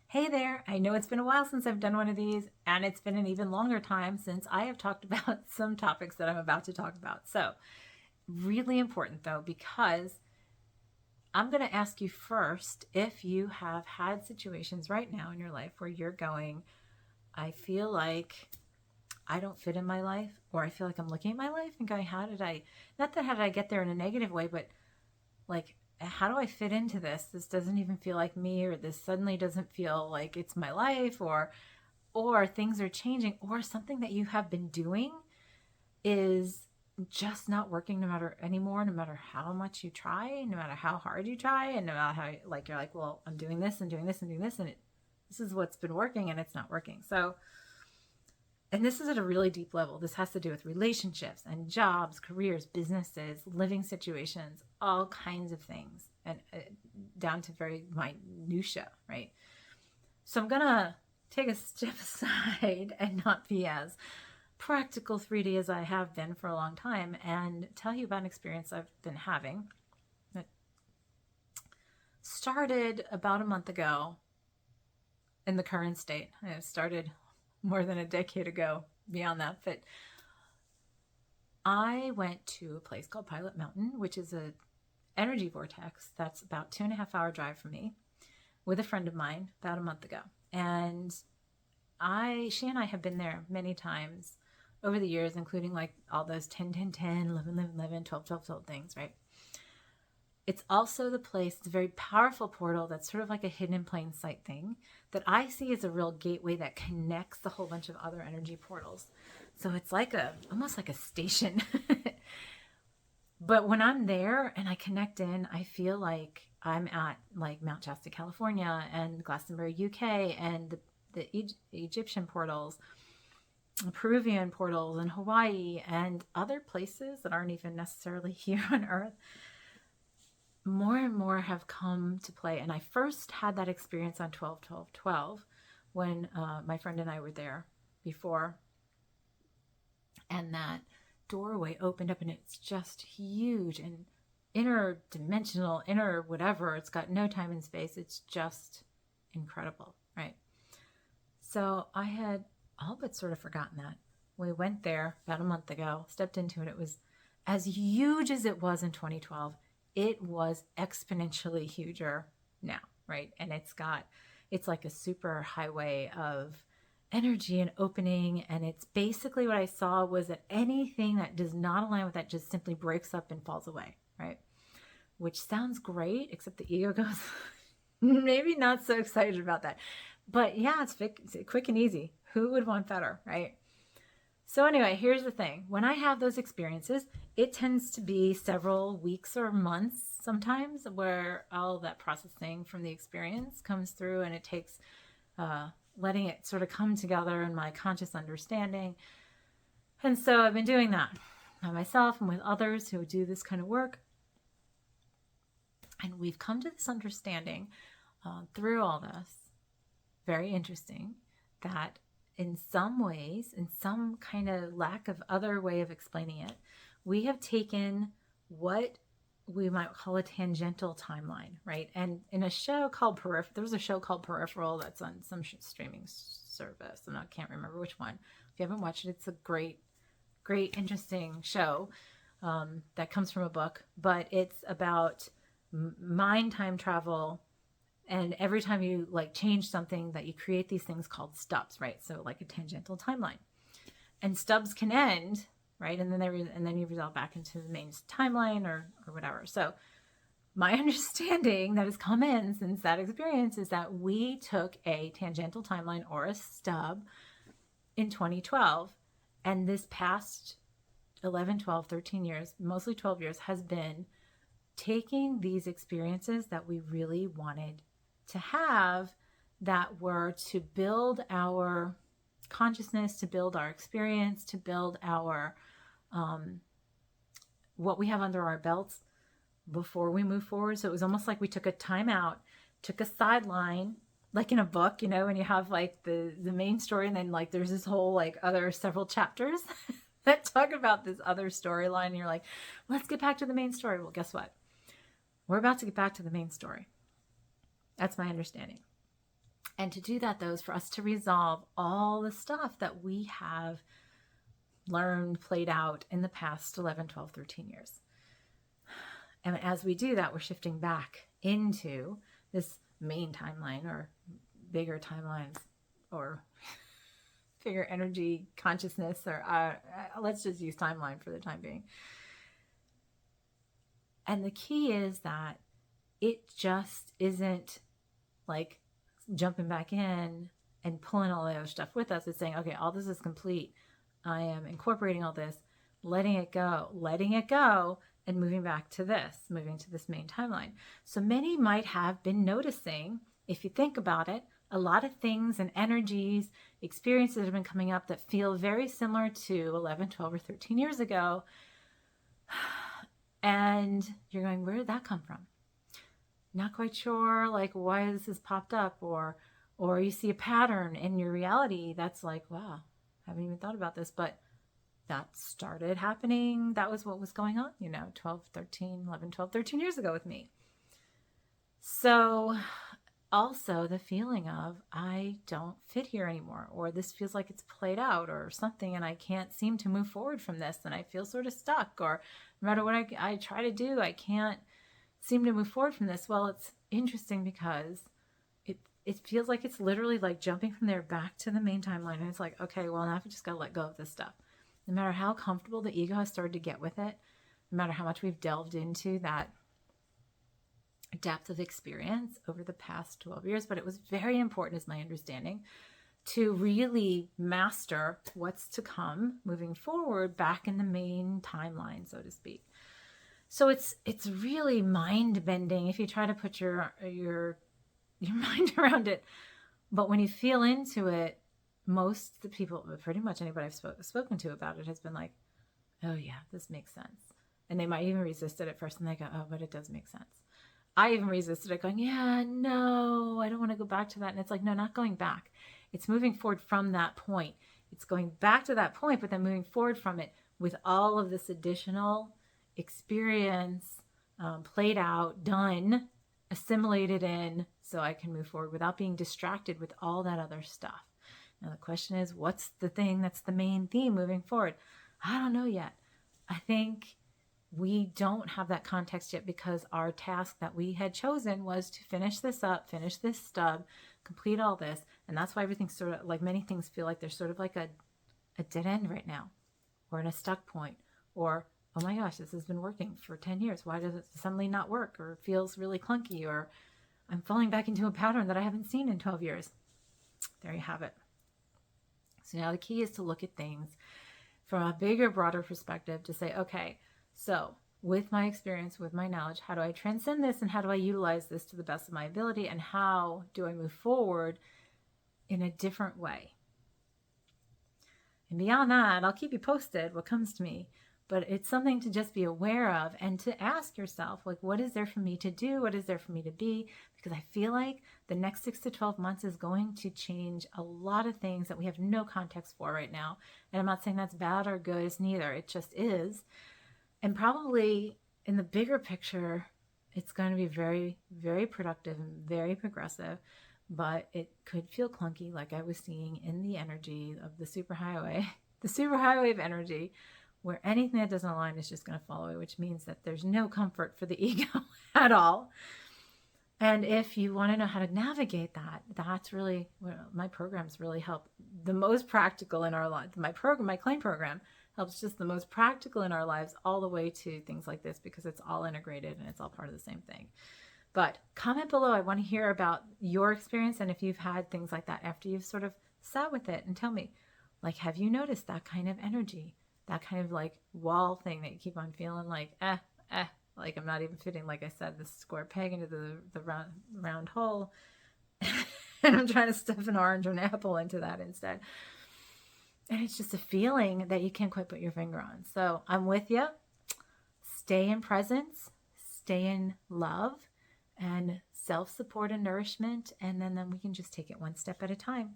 Hey there, I know it's been a while since I've done one of these, and it's been an even longer time since I have talked about some topics that I'm about to talk about. So, really important though, because I'm going to ask you first if you have had situations right now in your life where you're going, I feel like I don't fit in my life, or I feel like I'm looking at my life and going, not that how did I get there in a negative way, but like, how do I fit into this? This doesn't even feel like me, or this suddenly doesn't feel like it's my life, or things are changing, or something that you have been doing is just not working no matter anymore, no matter how much you try, no matter how hard you try, and no matter how like you're like, well, I'm doing this and doing this and doing this, and this is what's been working and it's not working. So, and this is at a really deep level. This has to do with relationships and jobs, careers, businesses, living situations, all kinds of things, and down to very minutia, right? So I'm gonna take a step aside and not be as practical 3D as I have been for a long time, and tell you about an experience I've been having that started about a month ago in the current state. It started more than a decade ago, beyond that. But I went to a place called Pilot Mountain, which is a energy vortex that's about 2.5 hour drive from me, with a friend of mine about a month ago. And she and I have been there many times over the years, including like all those 10, 10, 10, 11, 11, 11, 12, 12, 12 things, right? It's also the place, it's a very powerful portal that's sort of like a hidden in plain sight thing that I see as a real gateway that connects a whole bunch of other energy portals. So it's like almost like a station. But when I'm there and I connect in, I feel like I'm at like Mount Shasta, California, and Glastonbury, UK, and the Egyptian portals, Peruvian portals, and Hawaii, and other places that aren't even necessarily here on Earth. More and more have come to play. And I first had that experience on 12, 12, 12 when my friend and I were there before. And that doorway opened up, and it's just huge and interdimensional, inner whatever. It's got no time and space. It's just incredible, right? So I had all but sort of forgotten that. We went there about a month ago, stepped into it. It was as huge as it was in 2012. It was exponentially huger now, right? And it's like a super highway of energy and opening. And it's basically what I saw was that anything that does not align with that just simply breaks up and falls away, right? Which sounds great, except the ego goes, maybe not so excited about that. But yeah, it's quick and easy. Who would want better, right? So anyway, here's the thing. When I have those experiences, it tends to be several weeks or months sometimes where all that processing from the experience comes through, and it takes letting it sort of come together in my conscious understanding. And so I've been doing that by myself and with others who do this kind of work. And we've come to this understanding through all this, very interesting, that in some ways, in some kind of lack of other way of explaining it, we have taken what we might call a tangential timeline, right? And in a show called there's a show called Peripheral that's on some streaming service, and I can't remember which one. If you haven't watched it, it's a great, great, interesting show that comes from a book, but it's about mind time travel. And every time you like change something, that you create these things called stubs, right? So like a tangential timeline, and stubs can end, right? And then you resolve back into the main timeline or whatever. So my understanding that has come in since that experience is that we took a tangential timeline or a stub in 2012, and this past 11, 12, 13 years, mostly 12 years, has been taking these experiences that we really wanted to have, that were to build our consciousness, to build our experience, to build our what we have under our belts before we move forward. So it was almost like we took a time out, took a sideline, like in a book, you know, when you have like the main story, and then like there's this whole like other several chapters that talk about this other storyline, and you're like, let's get back to the main story. Well, guess what? We're about to get back to the main story. That's my understanding. And to do that, though, is for us to resolve all the stuff that we have learned, played out in the past 11, 12, 13 years. And as we do that, we're shifting back into this main timeline, or bigger timelines, or bigger energy consciousness, or let's just use timeline for the time being. And the key is that it just isn't like jumping back in and pulling all the other stuff with us. It's saying, okay, all this is complete. I am incorporating all this, letting it go, and moving back to this, moving to this main timeline. So many might have been noticing, if you think about it, a lot of things and energies, experiences have been coming up that feel very similar to 11, 12, or 13 years ago. And you're going, where did that come from? Not quite sure, like, why this has popped up, or you see a pattern in your reality that's like, wow, I haven't even thought about this, but that started happening. That was what was going on, 11, 12, 13 years ago with me. So also the feeling of, I don't fit here anymore, or this feels like it's played out or something, and I can't seem to move forward from this, and I feel sort of stuck, or no matter what I try to do, I can't seem to move forward from this. Well, it's interesting because it feels like it's literally like jumping from there back to the main timeline. And it's like, okay, well, now I've just got to let go of this stuff. No matter how comfortable the ego has started to get with it, no matter how much we've delved into that depth of experience over the past 12 years, but it was very important, is my understanding, to really master what's to come moving forward back in the main timeline, so to speak. So it's really mind bending if you try to put your mind around it. But when you feel into it, most of the people, pretty much anybody I've spoken to about it, has been like, oh yeah, this makes sense. And they might even resist it at first, and they go, oh, but it does make sense. I even resisted it, going, yeah, no, I don't want to go back to that. And it's like, no, not going back. It's moving forward from that point. It's going back to that point, but then moving forward from it with all of this additional experience, played out, done, assimilated in, so I can move forward without being distracted with all that other stuff. Now the question is, what's the thing that's the main theme moving forward? I don't know yet. I think we don't have that context yet, because our task that we had chosen was to finish this up, finish this stub, complete all this. And that's why everything's sort of like, many things feel like they're sort of like a dead end right now, or in a stuck point, or, oh my gosh, this has been working for 10 years. Why does it suddenly not work, or it feels really clunky, or I'm falling back into a pattern that I haven't seen in 12 years. There you have it. So now the key is to look at things from a bigger, broader perspective, to say, okay, so with my experience, with my knowledge, how do I transcend this, and how do I utilize this to the best of my ability, and how do I move forward in a different way? And beyond that, I'll keep you posted what comes to me, but it's something to just be aware of, and to ask yourself, like, what is there for me to do? What is there for me to be? Because I feel like the next 6 to 12 months is going to change a lot of things that we have no context for right now. And I'm not saying that's bad or good, it's neither. It just is. And probably in the bigger picture, it's going to be very, very productive and very progressive, but it could feel clunky, like I was seeing in the energy of the superhighway, the superhighway of energy, where anything that doesn't align is just going to fall away, which means that there's no comfort for the ego at all. And if you want to know how to navigate that, that's really, my programs really help. The most practical in our lives, my claim program helps just the most practical in our lives, all the way to things like this, because it's all integrated and it's all part of the same thing. But comment below. I want to hear about your experience, and if you've had things like that after you've sort of sat with it, and tell me, like, have you noticed that kind of energy, that kind of like wall thing that you keep on feeling like, like I'm not even fitting, like I said, this square peg into the round hole, and I'm trying to stuff an orange or an apple into that instead. And it's just a feeling that you can't quite put your finger on. So I'm with you. Stay in presence, stay in love, and self-support and nourishment. And then we can just take it one step at a time.